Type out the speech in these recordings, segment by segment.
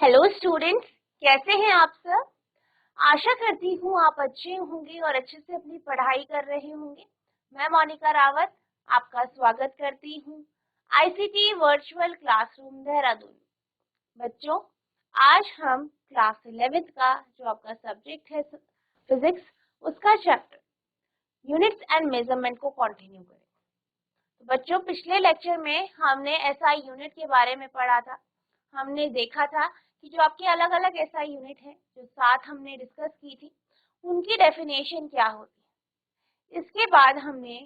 Hello students, कैसे हैं आप सब। आशा करती हूँ आप अच्छे होंगे और अच्छे से अपनी पढ़ाई कर रहे होंगे। मैं मोनिका रावत आपका स्वागत करती हूँ आईसीटी वर्चुअल क्लासरूम देहरादून। बच्चों, आज हम क्लास 11th का जो आपका सब्जेक्ट है फिजिक्स, उसका चैप्टर यूनिट्स एंड मेजरमेंट को कंटिन्यू करें। तो बच्चों, पिछले लेक्चर में हमने एसआई यूनिट के बारे में पढ़ा था। हमने देखा था कि जो आपके अलग अलग एसआई यूनिट है जो 7 हमने डिस्कस की थी, उनकी डेफिनेशन क्या होती है। इसके बाद हमने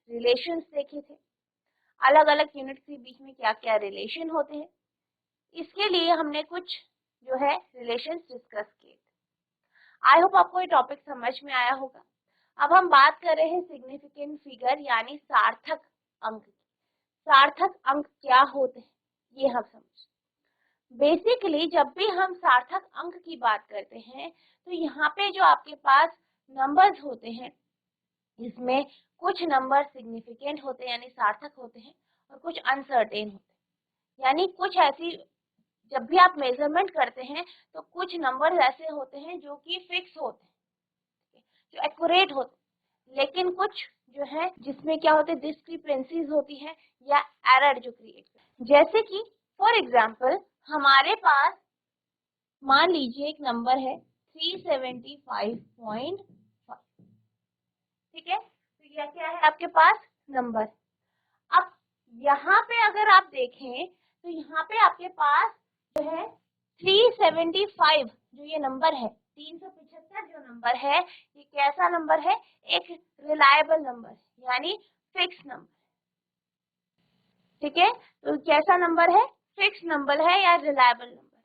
रिलेशंस देखे थे, अलग अलग यूनिट्स के बीच में क्या क्या रिलेशन होते हैं। इसके लिए हमने कुछ जो है रिलेशंस डिस्कस किए थे। आई होप आपको ये टॉपिक समझ में आया होगा। अब हम बात कर रहे हैं सिग्निफिकेंट फिगर यानी सार्थक अंक। सार्थक अंक क्या होते हैं ये हम समझ। बेसिकली जब भी हम सार्थक अंक की बात करते हैं तो यहाँ पे जो आपके पास नंबर्स होते हैं, इसमें कुछ नंबर सिग्निफिकेंट होते हैं यानी सार्थक होते हैं और कुछ अनसर्टेन होते हैं। यानी कुछ ऐसी, जब भी आप मेजरमेंट करते हैं तो कुछ नंबर ऐसे होते हैं जो कि फिक्स होते हैं, जो एक्यूरेट होते हैं, लेकिन कुछ जो है जिसमें क्या होते हैं, डिस्क्रिपेंसीज होती है या एरर जो क्रिएट करते हैं। जैसे कि फॉर एग्जांपल हमारे पास मान लीजिए एक नंबर है 375.5, ठीक है। तो यह क्या है आपके पास नंबर। अब यहाँ पे अगर आप देखें तो यहाँ पे आपके पास जो है 375 जो ये नंबर है, 375 जो नंबर है, ये कैसा नंबर है, एक रिलायबल नंबर यानी फिक्स नंबर, ठीक है। तो कैसा नंबर है, फिक्स नंबर है या रिलायबल नंबर।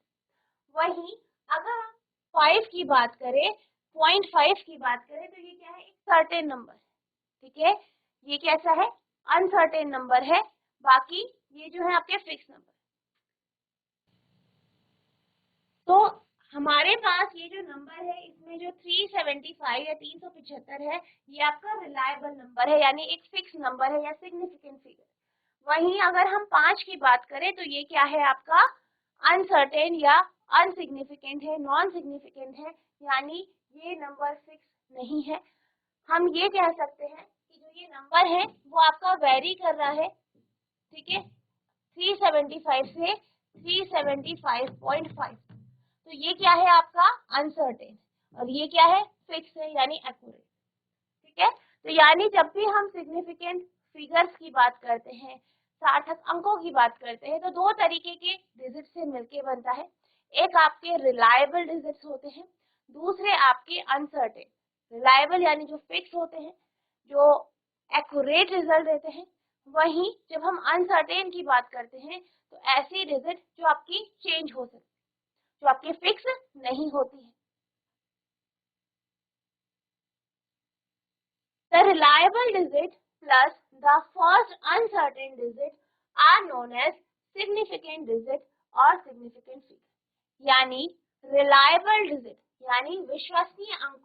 वही अगर हम 5 की बात करें, 0.5 की बात करें तो ये क्या है, एक सर्टेन नंबर, ठीक है। ये कैसा है, अनसर्टेन नंबर है। बाकी ये जो है आपके फिक्स नंबर। तो हमारे पास ये जो नंबर है, इसमें जो 375 या 375 है, ये आपका रिलायबल नंबर है यानी एक फिक्स नंबर है या सिग्निफिकेंट फिगर। वहीं अगर हम 5 की बात करें तो ये क्या है आपका अनसर्टेन या अनसिग्निफिकेंट है, नॉन सिग्निफिकेंट है, यानी ये नंबर फिक्स नहीं है। हम ये कह सकते हैं कि जो ये नंबर है वो आपका वेरी कर रहा है, ठीक है, 375 से 375.5। तो ये क्या है आपका अनसर्टेन और ये क्या है फिक्स है यानी एक्यूरेट, ठीक है। तो यानी जब भी हम सिग्निफिकेंट फिगर्स की बात करते हैं, सार्थक अंकों की बात करते हैं, तो दो तरीके के डिजिट से मिलके बनता है। एक आपके रिलायबल डिजिट्स होते हैं, दूसरे आपके अनसर्टेन। रिलायबल यानी जो फिक्स होते हैं, जो एक्यूरेट रिजल्ट देते हैं। वहीं जब हम अनसर्टेन की बात करते हैं तो ऐसी डिजिट जो आपकी चेंज हो सकती है, जो आपकी फिक्स नहीं होती है। The reliable digit plus the first uncertain digit are known as significant digit or significant figure. यानी reliable digit यानी विश्वसनीय अंक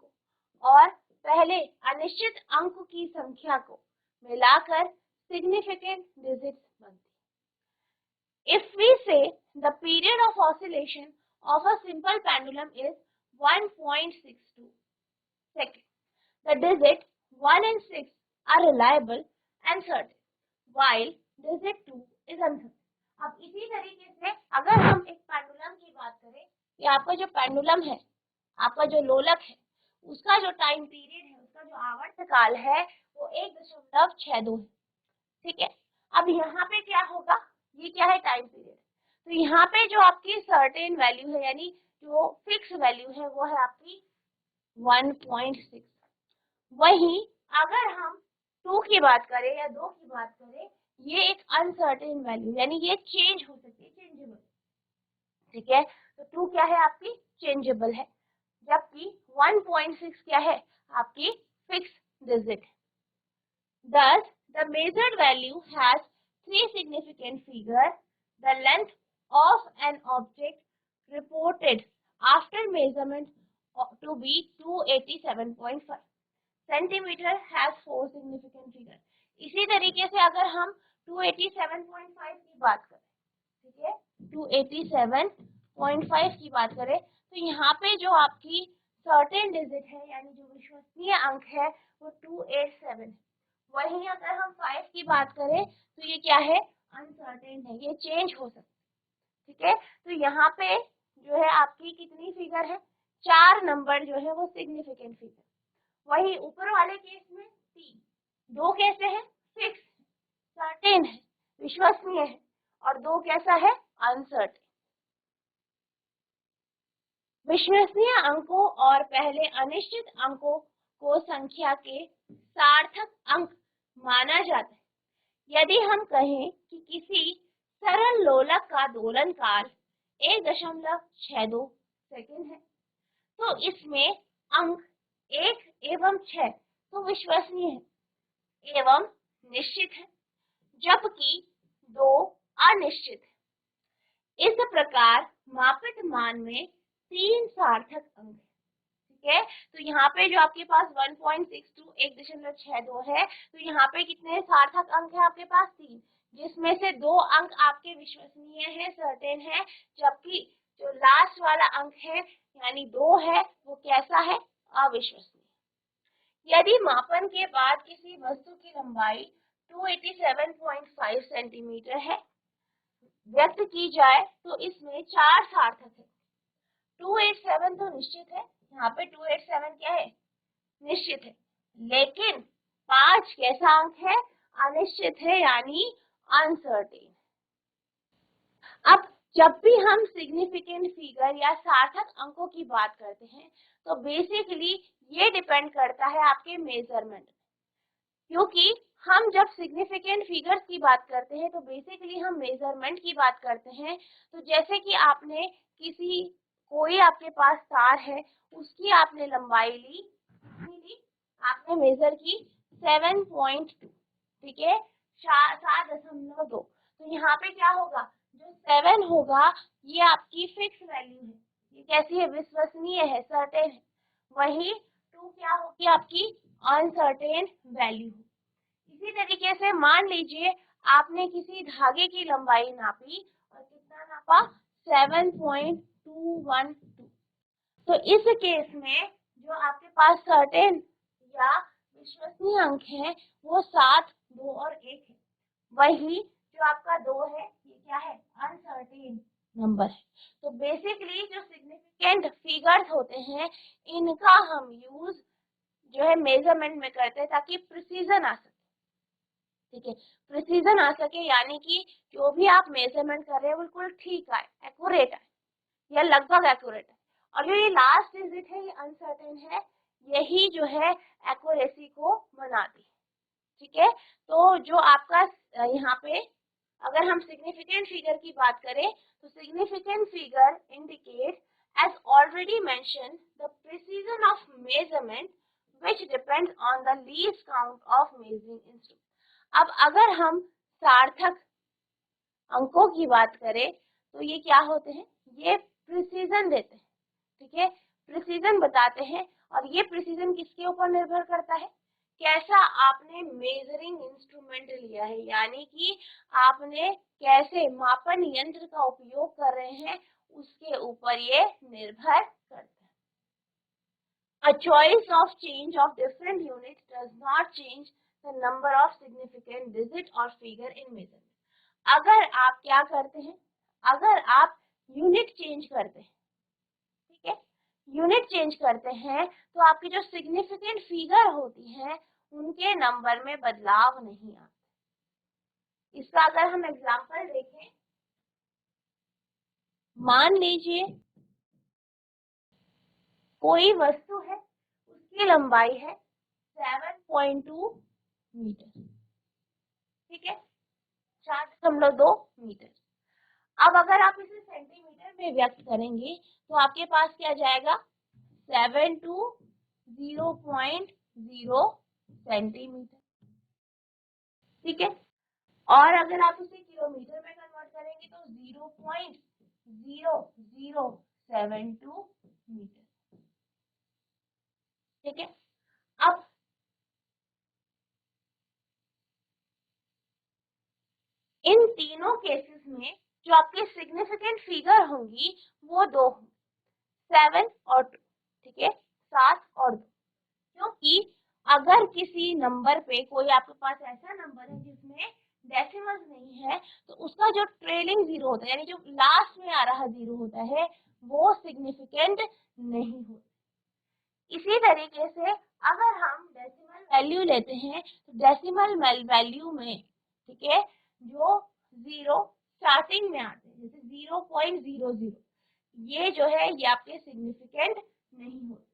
और पहले अनिश्चित अंक की संख्या को मिलाकर significant digits बनती है। If we say the period of oscillation of a simple pendulum is 1.62 seconds, the digit 1 and 6 are reliable and certain, while digit 2 is uncertain. अब इसी तरीके से अगर हम एक पेंडुलम की बात करें, कि आपका जो पेंडुलम है, आपका जो लोलक है, उसका जो टाइम पीरियड है, उसका जो आवर्त काल है वो 1.62 है, ठीक है। अब यहाँ पे क्या होगा, ये क्या है टाइम पीरियड, तो यहाँ पे जो आपकी सर्टेन वैल्यू है यानी जो फिक्स वैल्यू है वो है आपकी 1.6। वहीं अगर हम 2 की बात करें या 2 की बात करें, ये एक अनसर्टेन वैल्यू यानी ये चेंज हो सकती है, चेंजेबल, ठीक है। तो 2 क्या है आपकी चेंजेबल है, जबकि 1.6 क्या है आपकी फिक्स डिजिट है। Thus, the measured value has 3 significant figures. The length of an object reported after measurement to be 287.5 centimetre has 4 significant figure. इसी तरीके से अगर हम 287.5 की बात करें, ठीक है, 287 0.5 की बात करें तो यहाँ पे जो आपकी सर्टेन डिजिट है यानी जो विश्वसनीय अंक है वो 287 है। वहीं अगर हम 5 की बात करें तो ये क्या है, अनसर्टेन है, ये चेंज हो सकता है। ठीक है, तो यहाँ पे जो है आपकी कितनी फिगर है, 4 नंबर जो है वो सिग्निफिकेंट फिगर। वही ऊपर वाले केस में 3, 2 कैसे है, फिक्स, सर्टेन है, विश्वसनीय है, और 2 कैसा है, अनसर्टेन। विश्वसनीय अंकों और पहले अनिश्चित अंकों को संख्या के सार्थक अंक माना जाता है। यदि हम कहें कि किसी सरल लोलक का दोलन काल 1.62 सेकंड है तो इसमें अंक 1 एवं 6 तो विश्वसनीय है एवं निश्चित है, जबकि 2 अनिश्चित है। इस प्रकार मापित मान में 3 सार्थक अंक है। ठीक है, तो यहाँ पे जो आपके पास 1.62 1.62 है तो यहाँ पे कितने सार्थक अंक है आपके पास, 3, जिसमें से 2 अंक आपके विश्वसनीय है, सर्टेन है, जबकि जो लास्ट वाला अंक है यानी 2 है वो कैसा है, अविश्वसनीय। यदि मापन के बाद किसी वस्तु की लंबाई 287.5 सेंटीमीटर है व्यक्त की जाए तो इसमें 4 सार्थक है। 287 तो निश्चित है, यहाँ पे 287 क्या है, निश्चित है, लेकिन 5 कैसा अंक है, अनिश्चित है यानी अनसर्टेन। अब जब भी हम सिग्निफिकेंट फिगर या सार्थक अंकों की बात करते हैं तो बेसिकली ये डिपेंड करता है आपके मेजरमेंट, क्योंकि हम जब सिग्निफिकेंट फिगर्स की बात करते हैं तो बेसिकली हम मेजरमेंट की बात करते हैं। तो जैसे कि आपने कोई आपके पास तार है, उसकी आपने लंबाई ली, आपने मेजर की 7.2, ठीक है, 7.2, तो यहाँ पे क्या होगा, जो 7 होगा ये आपकी फिक्स वैल्यू है, ये कैसी है, विश्वसनीय है, सर्टेन है। वही 2 क्या होगी आपकी अनसर्टेन वैल्यू। इसी तरीके से मान लीजिए आपने किसी धागे की लंबाई नापी और कितना नापा, 7.212, तो इस केस में जो आपके पास सर्टेन या विश्वसनीय अंक है वो 7, 2 और 1 है। वही जो आपका 2 है ये क्या है, अनसर्टेन नंबर है। तो बेसिकली जो सिग्निफिकेंट फिगर्स होते हैं इनका हम यूज जो है मेजरमेंट में करते हैं ताकि प्रिसीजन आ सके। ठीक है, प्रिसीजन आ सके यानी कि जो भी आप मेजरमेंट कर रहे हैं बिल्कुल ठीक आए, एक्यूरेट आए या लगभग एक्यूरेट है। और जो ये लास्ट डिजिट है ये अनसर्टेन है, यही जो है एक्यूरेसी को बनाती है। ठीक है, तो जो आपका यहाँ पे अगर हम सिग्निफिकेंट फिगर की बात करें तो significant figure indicate as already mentioned the precision of measurement which depends on the least count of measuring instrument। अब अगर हम सार्थक अंकों की बात करें तो ये क्या होते हैं, ये प्रिसीजन देते हैं। ठीक है, प्रिसीजन बताते हैं और ये प्रिसीजन किसके ऊपर निर्भर करता है, कैसा आपने मेजरिंग इंस्ट्रूमेंट लिया है, यानी कि आपने कैसे मापन यंत्र का उपयोग कर रहे हैं उसके ऊपर ये निर्भर करता है। A choice of change of different unit does not change the number of significant digit or figure in measurement। अगर आप क्या करते हैं, अगर आप यूनिट चेंज करते हैं, ठीक है, यूनिट चेंज करते हैं तो आपकी जो सिग्निफिकेंट फिगर होती है उनके नंबर में बदलाव नहीं आता। इसका अगर हम एग्जांपल देखें, मान लीजिए कोई वस्तु है उसकी लंबाई है 7.2 मीटर, ठीक है, 4.2 मीटर। अब अगर आप इसे सेंटीमीटर में व्यक्त करेंगे तो आपके पास क्या जाएगा, 7 to 0.0 सेंटीमीटर। ठीक है, और अगर आप इसे किलोमीटर में कन्वर्ट करेंगे तो 0.0072 मीटर। ठीक है, अब इन तीनों केसेस में जो आपके सिग्निफिकेंट फिगर होंगी वो 2 होंगे, 7 और 2, ठीक है, 7 और 2। क्योंकि अगर किसी नंबर पे कोई आपके पास ऐसा नंबर है जिसमें डेसिमल्स नहीं है, तो उसका जो ट्रेलिंग जीरो होता है, यानी जो लास्ट में आ रहा जीरो होता है, वो सिग्निफिकेंट नहीं होता। इसी तरीके से अगर हम डेसिमल वैल्यू लेते हैं, तो डेसिमल वैल्यू में, ठीक है, जो जीरो स्टार्टिंग में आते हैं, जैसे 0.00, ये जो है ये आपके सिग्निफिकेंट नहीं होते।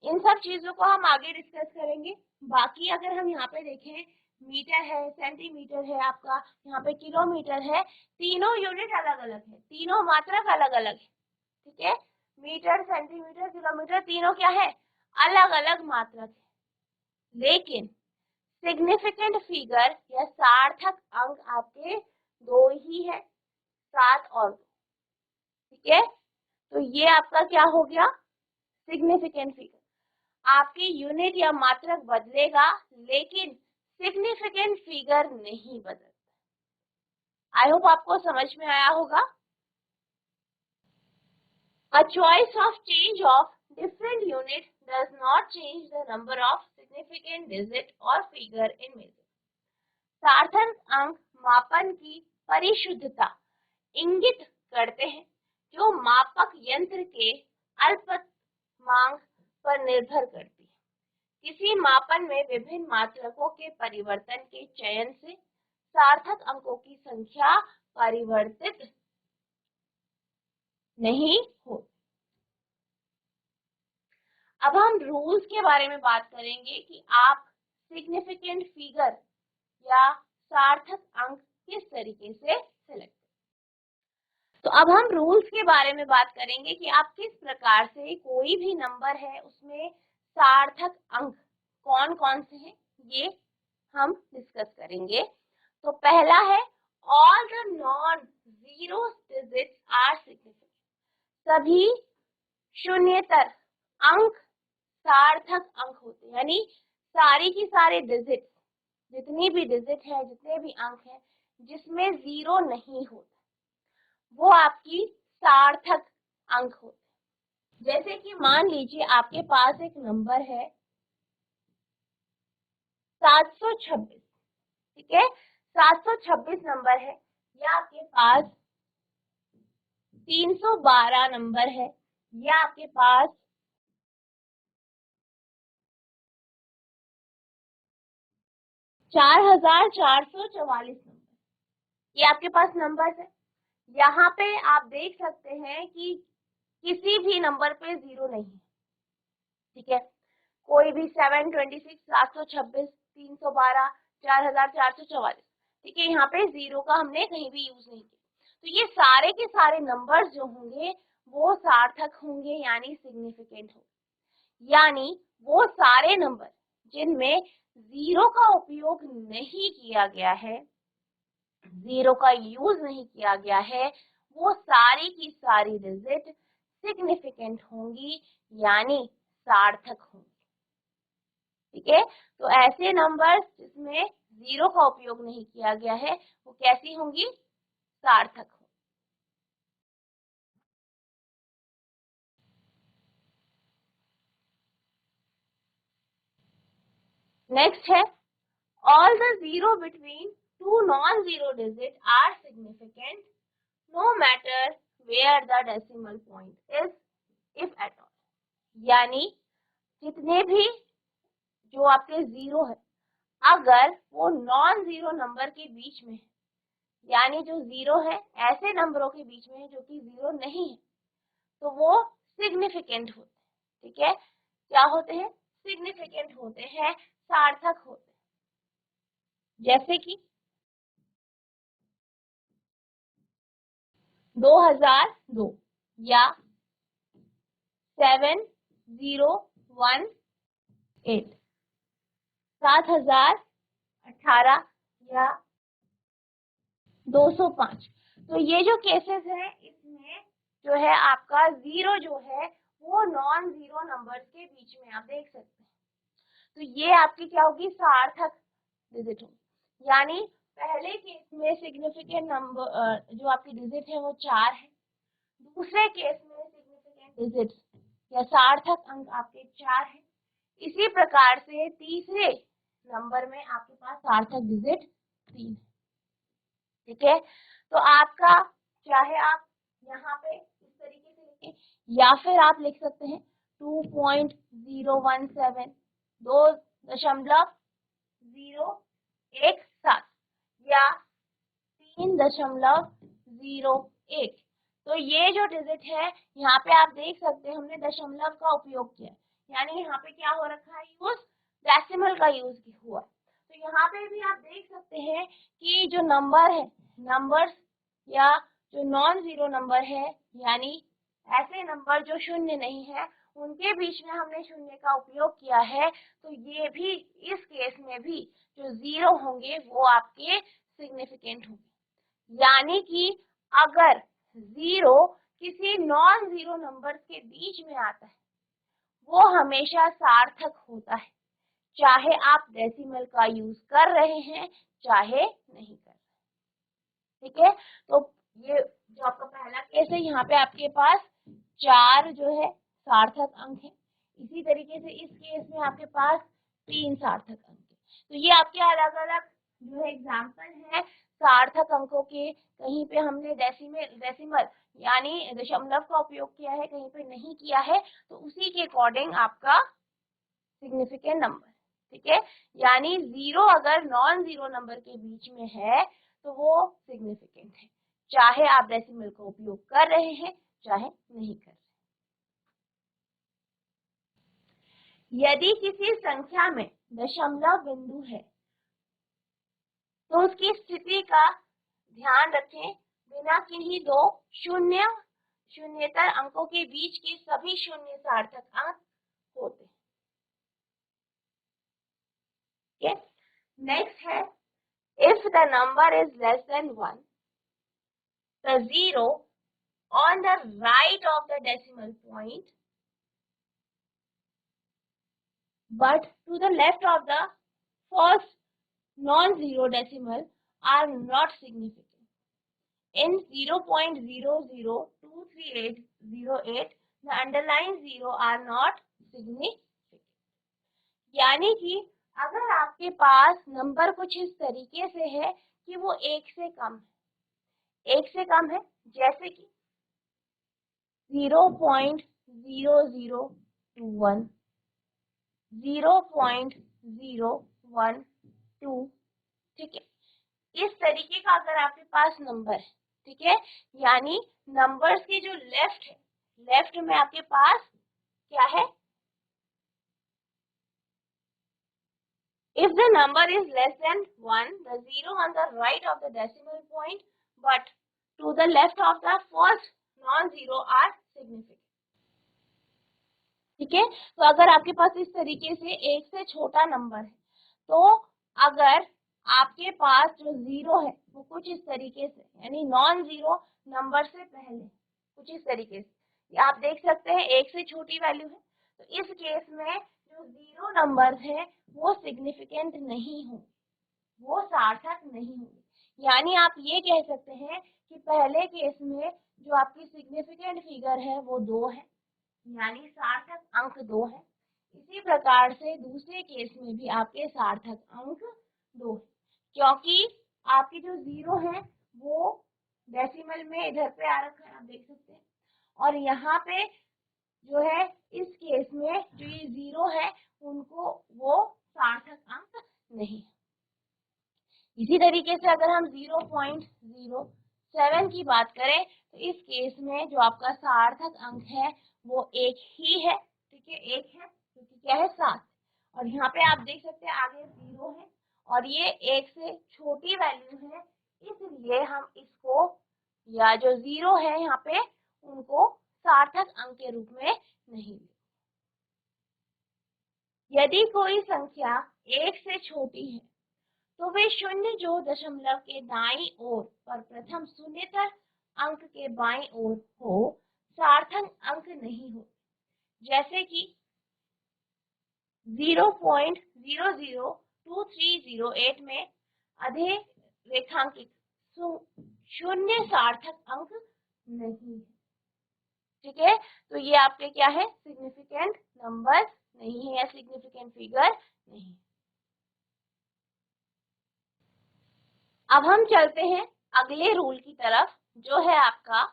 इन सब चीजों को हम आगे डिस्कस करेंगे। बाकी अगर हम यहाँ पे देखें, मीटर है, सेंटीमीटर है, आपका यहाँ पे किलोमीटर है, तीनों यूनिट अलग अलग है, तीनों मात्रक अलग अलग है, ठीक है। मीटर, सेंटीमीटर, किलोमीटर तीनों क्या है, अलग अलग मात्रक है। लेकिन सिग्निफिकेंट फिगर या सार्थक अंक आपके 2 ही है, 7 और 2, ठीक है। तो ये आपका क्या हो गया, सिग्निफिकेंट फिगर। आपकी यूनिट या मात्रक बदलेगा, लेकिन सिग्निफिकेंट फिगर नहीं बदलता। आई होप आपको समझ में आया होगा। A choice of change of different unit does not change the number of significant digit or figure in measure. सार्थक अंक मापन की परिशुद्धता इंगित करते हैं, जो मापक यंत्र के अल्पमांक पर निर्भर करती है। किसी मापन में विभिन्न मात्रकों के परिवर्तन के चयन से सार्थक अंकों की संख्या परिवर्तित नहीं होती। अब हम रूल्स के बारे में बात करेंगे कि आप सिग्निफिकेंट फिगर या सार्थक अंक किस तरीके से सिलेक्ट। तो अब हम रूल्स के बारे में बात करेंगे कि आप किस प्रकार से कोई भी नंबर है उसमें सार्थक अंक कौन कौन से हैं, ये हम डिस्कस करेंगे। तो पहला है, all the non zero digits are significant. सभी शून्येतर अंक सार्थक अंक होते हैं, यानी सारी की सारे डिजिट, जितनी भी डिजिट है, जितने भी अंक हैं जिसमें जीरो नहीं होता, वो आपकी सार्थक अंक होते हैं। जैसे कि मान लीजिए आपके पास एक नंबर है 726, ठीक है, 726 नंबर है, या आपके पास 312 नंबर है, या आपके पास 4444 नंबर, ये आपके पास नंबर है। यहाँ पे आप देख सकते हैं कि किसी भी नंबर पे जीरो नहीं है, ठीक है। कोई भी 726, 726, 312, 4444, ठीक है, यहाँ पे जीरो का हमने कहीं भी यूज नहीं किया। तो ये सारे के सारे नंबर्स जो होंगे वो सार्थक होंगे, यानी सिग्निफिकेंट होंगे। यानी वो सारे नंबर जिनमें जीरो का उपयोग नहीं किया गया है, जीरो का यूज नहीं किया गया है, वो सारी की सारी डिजिट सिग्निफिकेंट होंगी, यानी सार्थक होंगी, ठीक है। तो ऐसे नंबर्स जिसमें जीरो का उपयोग नहीं किया गया है वो कैसी होंगी, सार्थक होंगी। नेक्स्ट है, all the zero between two non zero digit are significant no matter where the decimal point is, if at all. यानी जितने भी जो आपके जीरो है, अगर वो नॉन जीरो नंबर के बीच में है, यानी जो जीरो है ऐसे नंबरों के बीच में है जो कि जीरो नहीं है, तो वो सिग्निफिकेंट होते हैं, ठीक है। क्या होते हैं, सिग्निफिकेंट होते हैं, सार्थक होते हैं। जैसे कि 2002 या 7018, 7018 या 205। तो ये जो केसेस है, इसमें जो है आपका जीरो जो है वो नॉन जीरो नंबर्स के बीच में आप देख सकते हैं। तो ये आपकी क्या होगी, सार्थक डिजिट होगी। यानी पहले केस में सिग्निफिकेंट नंबर जो आपकी डिजिट है वो 4 है, दूसरे केस में सिग्निफिकेंट डिजिट्स या सार्थक अंक आपके 4 हैं। इसी प्रकार से तीसरे नंबर में आपके पास सार्थक डिजिट 3 है। ठीक है, तो आपका चाहे आप यहाँ पे इस तरीके से लिखें या फिर आप लिख सकते हैं 2.017 2.017 या 3.01। तो ये जो डिजिट है यहाँ पे आप देख सकते हैं हमने दशमलव का उपयोग किया, यानी यहाँ पे क्या हो रखा है, यूज डेसिमल का यूज हुआ। तो यहाँ पे भी आप देख सकते हैं कि जो नंबर है, नंबर्स या जो नॉन जीरो नंबर है, यानी ऐसे नंबर जो शून्य नहीं है, उनके बीच में हमने शून्य का उपयोग किया है। तो ये भी इस केस में भी जो जीरो होंगे वो आपके सिग्निफिकेंट होंगे, यानी कि अगर जीरो किसी नॉन जीरो नंबर के बीच में आता है वो हमेशा सार्थक होता है, चाहे आप डेसिमल का यूज कर रहे हैं चाहे नहीं कर रहे। ठीक है, तो ये जो आपका पहला केस है, यहाँ पे आपके पास 4 जो है सार्थक अंक है। इसी तरीके से इस केस में आपके पास 3 सार्थक अंक है। तो ये आपके अलग अलग जो है एग्जाम्पल है सार्थक अंकों के। कहीं पे हमने डेसिमल यानी दशमलव का उपयोग किया है, कहीं पे नहीं किया है, तो उसी के अकॉर्डिंग आपका सिग्निफिकेंट नंबर। ठीक है, यानी जीरो अगर नॉन जीरो नंबर के बीच में है तो वो सिग्निफिकेंट है, चाहे आप डेसिमल का उपयोग कर रहे हैं चाहे नहीं कर रहे। यदि किसी संख्या में दशमलव बिंदु है तो उसकी स्थिति का ध्यान रखें, बिना किन्हीं दो शून्येतर अंकों के बीच के सभी शून्य सार्थक अंक होते हैं। नेक्स्ट है, if the number is less than 1, the zero on the right of the decimal point but to the left of the first non-zero decimal are not significant. In 0.002308, the underlying zero are not significant. यानी कि अगर आपके पास number कुछ इस तरीके से है कि वो 1 से कम है, 1 से कम है, जैसे कि 0.0021, 0.012, ठीक है, इस तरीके का अगर आपके पास नंबर है, ठीक है, यानी नंबर्स के जो लेफ्ट है, लेफ्ट में आपके पास क्या है, if the number is less than 1, the zero on the right of the decimal point but to the left of the first non-zero are significant. ठीक है, तो अगर आपके पास इस तरीके से 1 से छोटा नंबर है, तो अगर आपके पास जो जीरो है वो कुछ इस तरीके से, यानी नॉन जीरो नंबर से पहले कुछ इस तरीके से, आप देख सकते हैं 1 से छोटी वैल्यू है, तो इस केस में जो जीरो नंबर है वो सिग्निफिकेंट नहीं हो, वो सार्थक नहीं होंगे। यानी आप ये कह सकते हैं कि पहले केस में जो आपकी सिग्निफिकेंट फिगर है वो 2 है, यानी सार्थक अंक 2 है। इसी प्रकार से दूसरे केस में भी आपके सार्थक अंक 2 है, क्योंकि आपकी जो जीरो है वो डेसिमल में इधर पे आ रखा है, आप देख सकते हैं, और यहाँ पे जो है इस केस में जो ये जीरो है उनको वो सार्थक अंक नहीं है। इसी तरीके से अगर हम 0.07 की बात करें तो इस केस में जो आपका सार्थक अंक है वो 1 ही है, ठीक है, 1 है, क्योंकि क्या है 7, और यहाँ पे आप देख सकते हैं आगे 0 है और ये 1 से छोटी वैल्यू है, इसलिए हम इसको या जो 0 है यहाँ पे उनको सार्थक अंक के रूप में नहीं लेते। यदि कोई संख्या 1 से छोटी है तो वे शून्य जो दशमलव के दाईं ओर पर प्रथम शून्येतर अंक के बाईं ओर हो सार्थक अंक नहीं हो, जैसे कि 0.002308 में अधे रेखांकित शून्य सार्थक अंक नहीं है। ठीक है, तो ये आपके क्या है, सिग्निफिकेंट नंबर नहीं है या सिग्निफिकेंट फिगर नहीं। अब हम चलते हैं अगले रूल की तरफ, जो है आपका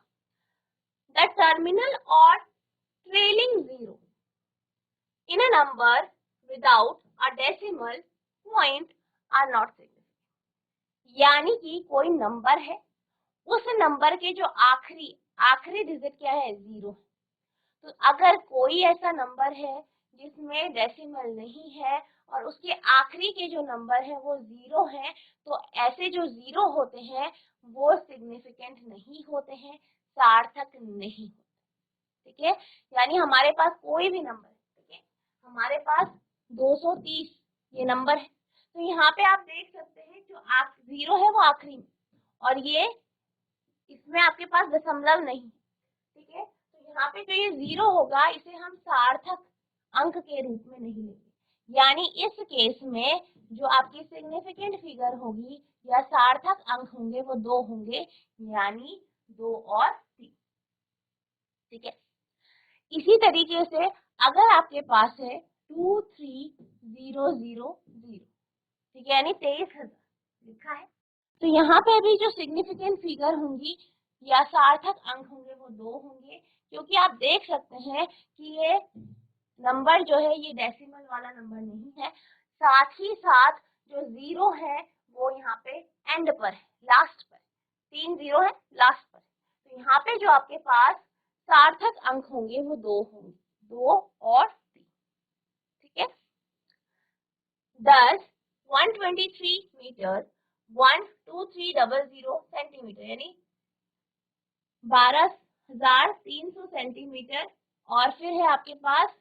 द टर्मिनल और trailing zero in a number without a decimal point are not significant. यानी कि कोई नंबर है, उस नंबर के जो आखिरी डिजिट क्या है, जीरो। तो अगर कोई ऐसा नंबर है जिसमें डेसिमल नहीं है और उसके आखिरी के जो नंबर है वो जीरो है, तो ऐसे जो जीरो होते हैं वो सिग्निफिकेंट नहीं होते हैं, सार्थक नहीं होते। ठीक है, यानी हमारे पास कोई भी नंबर है, ठीक है, हमारे पास 230 ये नंबर है, तो यहाँ पे आप देख सकते हैं जो आप जीरो है वो आखिरी में, और ये इसमें आपके पास दशमलव नहीं, ठीक है, तो यहाँ पे जो ये जीरो होगा इसे हम सार्थक अंक के रूप में नहीं लेंगे। यानी इस केस में जो आपकी सिग्निफिकेंट फिगर होगी या सार्थक अंक होंगे वो दो होंगे, यानी 2 और 3। ठीक है, इसी तरीके से अगर आपके पास है 23000, ठीक है, यानी 23,000 लिखा है, तो यहाँ पे भी जो सिग्निफिकेंट फिगर होंगी या सार्थक अंक होंगे वो दो होंगे, क्योंकि आप देख सकते हैं कि ये नंबर जो है ये डेसिमल वाला नंबर नहीं है, साथ ही साथ जो जीरो है वो यहाँ पे एंड पर है, लास्ट पर, 3 जीरो है लास्ट पर, तो यहाँ पे जो आपके पास सार्थक अंक होंगे वो दो होंगे, 2 और 3। ठीक है, 10 123 मीटर 12300 सेंटीमीटर, यानी 12,300 सेंटीमीटर, और फिर है आपके पास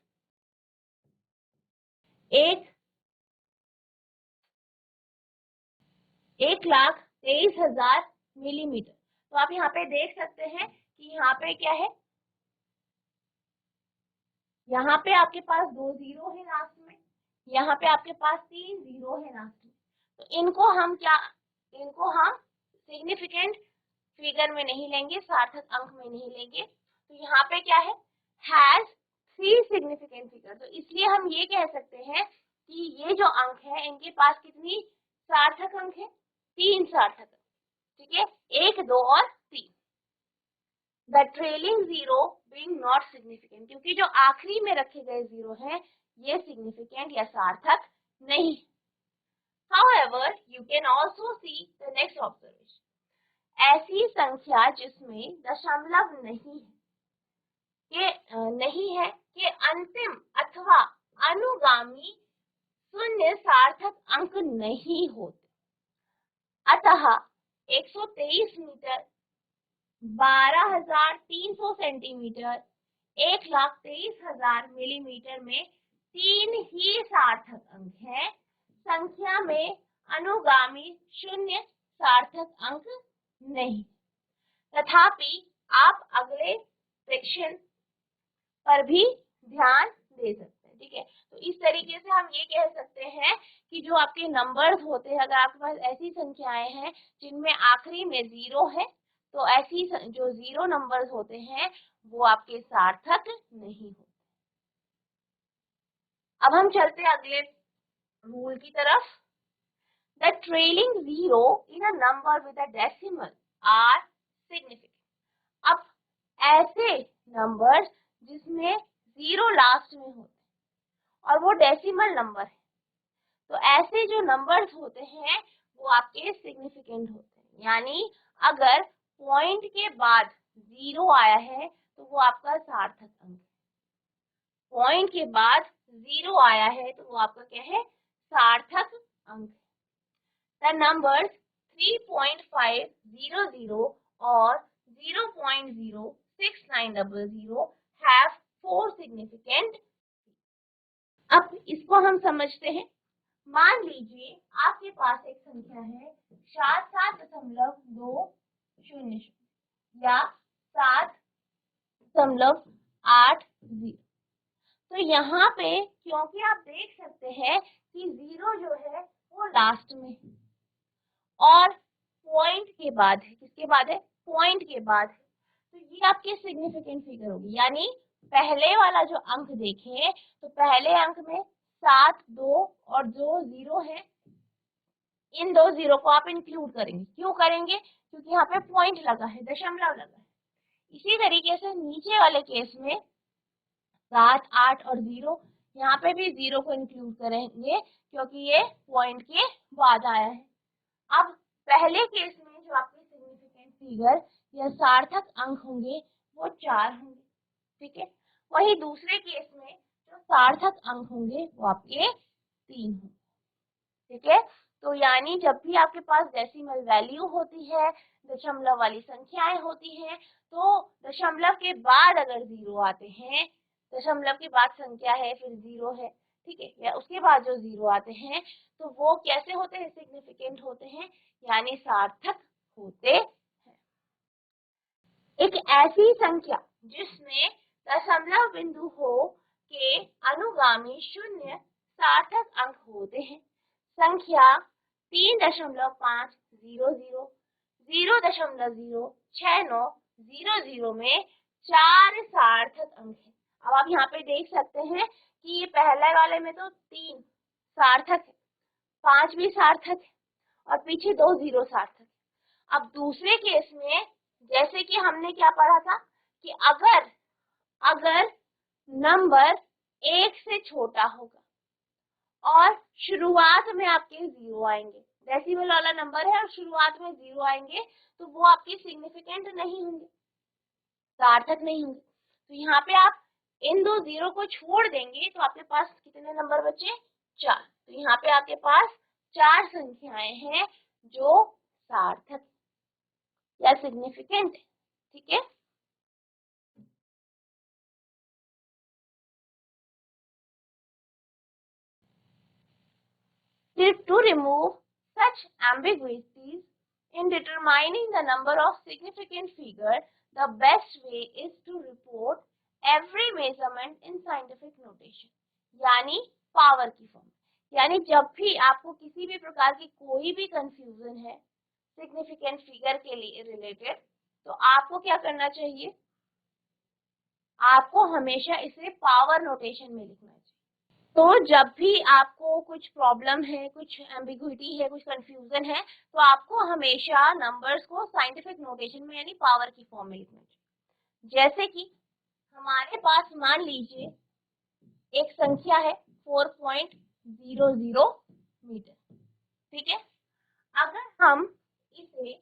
1,23,000 मिलीमीटर। तो आप यहाँ पे देख सकते हैं कि यहाँ पे क्या है, यहाँ पे आपके पास 2 जीरो है लास्ट में, यहाँ पे आपके पास 3 जीरो है लास्ट में, तो इनको हम सिग्निफिकेंट फिगर में नहीं लेंगे, सार्थक अंक में नहीं लेंगे। तो यहाँ पे क्या है, हैज 3 सिग्निफिकेंट फिगर, तो इसलिए हम ये कह सकते हैं कि ये जो अंक है इनके पास कितनी सार्थक अंक है, 3 सार्थक अंक। ठीक है, 1, 2 और 3। The trailing zero being not significant, क्योंकि जो आखिरी में रखे गए जीरो हैं ये सिग्निफिकेंट या सार्थक नहीं। However, you can also see the next observation. ऐसी संख्या जिसमें दशमलव नहीं है कि अंतिम अथवा अनुगामी शून्य सार्थक अंक नहीं होते। अतः 123 मीटर, 12,300 सेंटीमीटर, 1,23,000 मिलीमीटर में 3 ही सार्थक अंक हैं, संख्या में अनुगामी शून्य सार्थक अंक नहीं। तथापि आप अगले सेक्शन पर भी ध्यान दे सकते हैं। ठीक है, तो इस तरीके से हम ये कह सकते हैं कि जो आपके नंबर्स होते हैं, अगर आपके पास ऐसी संख्याएं हैं जिनमें आखिरी में जीरो है, तो ऐसी जो जीरो नंबर्स होते हैं वो आपके सार्थक नहीं होते। अब हम चलते हैं अगले रूल की तरफ। The trailing zero in a number with a decimal are significant. अब ऐसे नंबर्स जिसमें जीरो लास्ट में होते और वो डेसिमल नंबर है, तो ऐसे जो नंबर्स होते हैं वो आपके सिग्निफिकेंट होते हैं। यानी अगर पॉइंट के बाद जीरो आया है तो वो आपका सार्थक अंक है, पॉइंट के बाद जीरो आया है तो वो आपका क्या है, सार्थक अंक है। द नंबर्स 3.500 और 0.06900 हैव 4 सिग्निफिकेंट। अब इसको हम समझते हैं। मान लीजिए आपके पास एक संख्या है 77.200 या 7.80। तो यहाँ पे क्योंकि आप देख सकते हैं कि जीरो जो है वो लास्ट में है और पॉइंट के बाद है, किसके बाद है, पॉइंट के बाद है, तो ये आपकी सिग्निफिकेंट फिगर होगी। यानी पहले वाला जो अंक देखें तो पहले अंक में 7, 2 और जो 0 है, इन दो 0 को आप इंक्लूड करेंगे। क्यों करेंगे? क्योंकि यहाँ पे पॉइंट लगा है, दशमलव लगा है। इसी तरीके से नीचे वाले केस में 7, 8 और 0, यहाँ पे भी 0 को इंक्लूड करेंगे क्योंकि ये पॉइंट के बाद आया है। अब पहले केस में जो आपके सिग्निफिकेंट फिगर या सार्थक अंक होंगे वो 4 होंगे, ठीक है। वही दूसरे केस में जो सार्थक अंक होंगे वो आपके 3 होंगे, ठीक है। तो यानी जब भी आपके पास डेसिमल वैल्यू होती है, दशमलव वाली संख्याएं होती हैं, तो दशमलव के बाद अगर 0 आते हैं, दशमलव के बाद संख्या है फिर 0 है, ठीक है, या उसके बाद जो 0 आते हैं तो वो कैसे होते हैं? सिग्निफिकेंट होते हैं, यानी सार्थक होते हैं। एक ऐसी संख्या जिसमें दशमलव बिंदु हो के अनुगामी शून्य सार्थक अंक होते हैं। संख्या 3.500, 0.06900 में 4 सार्थक अंक है। अब आप यहाँ पे देख सकते हैं कि ये पहले वाले में तो 3 सार्थक है, 5 भी सार्थक है और पीछे 2 0 सार्थक है। अब दूसरे केस में जैसे कि हमने क्या पढ़ा था कि अगर नंबर 1 से छोटा होगा और शुरुआत में आपके 0 आएंगे, डेसिमल वाला नंबर है और शुरुआत में 0 आएंगे, तो वो आपके सिग्निफिकेंट नहीं होंगे, सार्थक नहीं होंगे। तो यहाँ पे आप इन दो 0 को छोड़ देंगे तो आपके पास कितने नंबर बचे? 4। तो यहाँ पे आपके पास 4 संख्याएं हैं जो सार्थक या सिग्निफिकेंट, ठीक है। To remove such ambiguities in determining the number of significant figure, the best way is to report every measurement in scientific notation, यानी पावर की फॉर्म। यानी जब भी आपको किसी भी प्रकार की कोई भी कंफ्यूजन है सिग्निफिकेंट फिगर के लिए रिलेटेड, तो आपको क्या करना चाहिए? आपको हमेशा इसे पावर नोटेशन में लिखना चाहिए। तो जब भी आपको कुछ प्रॉब्लम है, कुछ एम्बिग्विटी है, कुछ कंफ्यूजन है, तो आपको हमेशा नंबर्स को साइंटिफिक नोटेशन में यानी पावर की फॉर्म में लिखना चाहिए। जैसे कि हमारे पास मान लीजिए एक संख्या है 4.00 मीटर, ठीक है। अगर हम इसे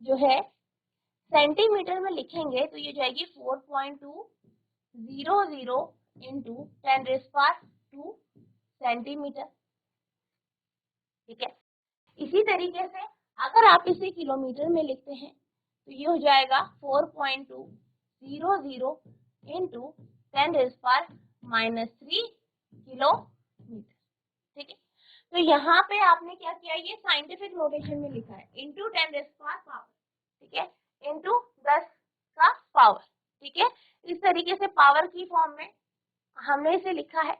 जो है सेंटीमीटर में लिखेंगे तो ये जाएगी 4.200 इंटू 10⁻² सेंटीमीटर, ठीक है। इसी तरीके से अगर आप इसे किलोमीटर में लिखते हैं तो ये हो जाएगा 4.200 इंटू 10⁻³ किलोमीटर, ठीक है। तो यहाँ पे आपने क्या किया? ये साइंटिफिक नोटेशन में लिखा है इंटू 10⁻⁴, ठीक है, इंटू 10 का पावर, ठीक है। इस तरीके से पावर की फॉर्म में हमने इसे लिखा है,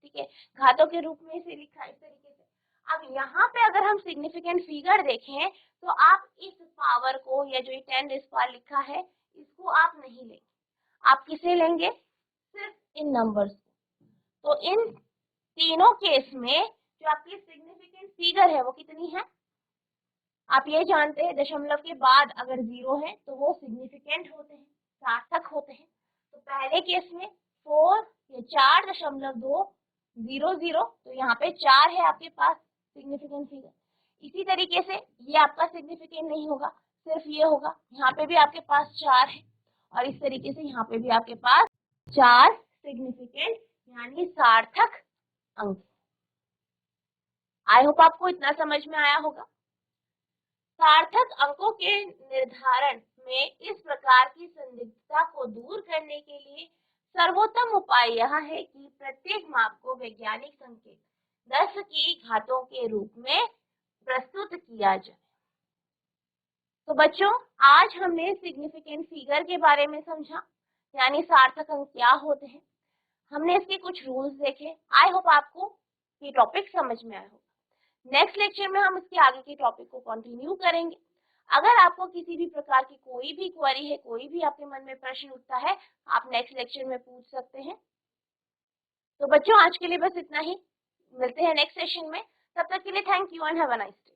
ठीक है, घातों के रूप में इसे लिखा है इस तरीके से। अब यहाँ पे अगर हम सिग्निफिकेंट फिगर देखें तो आप इस पावर को या जो 10⁻⁴ लिखा है इसको आप नहीं लेंगे, आप किसे लेंगे? सिर्फ इन नंबर्स को। तो इन तीनों केस में जो आपकी सिग्निफिकेंट फिगर है वो कितनी है? आप ये जानते हैं दशमलव के बाद अगर 0 है तो वो सिग्निफिकेंट होते हैं, सार्थक होते हैं। तो पहले केस में 4 या 4.200, तो यहाँ पे 4 है आपके पास सिग्निफिकेंट फिगर। इसी तरीके से ये आपका सिग्निफिकेंट नहीं होगा, सिर्फ ये होगा। यहाँ पे भी आपके पास 4 है और इस तरीके से यहाँ पे भी आपके पास 4 सिग्निफिकेंट यानी सार्थक अंक। आई होप आपको इतना समझ में आया होगा। सार्थक अंकों के निर्धारण में इस प्रकार की संदिग्धता को दूर करने के लिए सर्वोत्तम उपाय यह है कि प्रत्येक माप को वैज्ञानिक संकेत 10 की घातों के रूप में प्रस्तुत किया जाए। तो बच्चों, आज हमने सिग्निफिकेंट फिगर के बारे में समझा, यानी सार्थक अंक क्या होते हैं। हमने इसके कुछ रूल्स देखे। आई होप आपको ये टॉपिक समझ में आया होगा। नेक्स्ट लेक्चर में हम इसके आगे के टॉपिक को कंटिन्यू करेंगे। अगर आपको किसी भी प्रकार की कोई भी क्वेरी है, कोई भी आपके मन में प्रश्न उठता है, आप नेक्स्ट लेक्चर में पूछ सकते हैं। तो बच्चों आज के लिए बस इतना ही, मिलते हैं नेक्स्ट सेशन में। तब तक के लिए thank you and have a nice day.